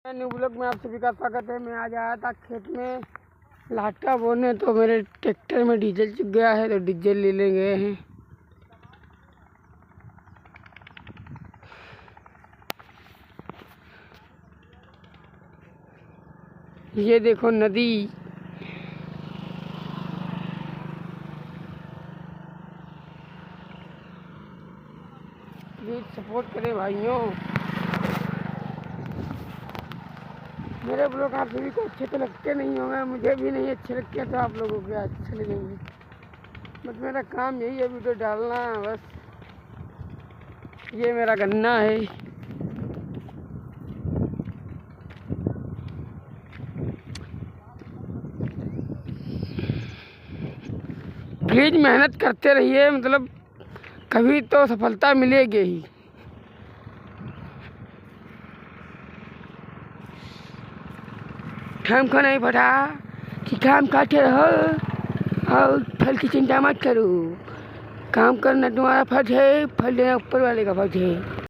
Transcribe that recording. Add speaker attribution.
Speaker 1: New blog में आप सभी का स्वागत है। मैं आज आया था खेत में लाटा बोने, तो मेरे ट्रैक्टर में डीजल चुक गया है, तो डीजल ले गए हैं। ये देखो नदी, प्लीज सपोर्ट करें भाइयों। मेरे ब्लॉग आप सभी को अच्छे तो लगते नहीं होंगे, मुझे भी नहीं अच्छे लगते, तो आप लोगों को अच्छे लगेंगे। बस मेरा काम यही है, वीडियो डालना। बस ये मेरा गन्ना है। प्लीज मेहनत करते रहिए, मतलब कभी तो सफलता मिलेगी ही। काम को नहीं पता कि काम करते रहो और फल की चिंता मत करो। काम करना तुम्हारा फर्ज है, फल देना ऊपर वाले का फर्ज है।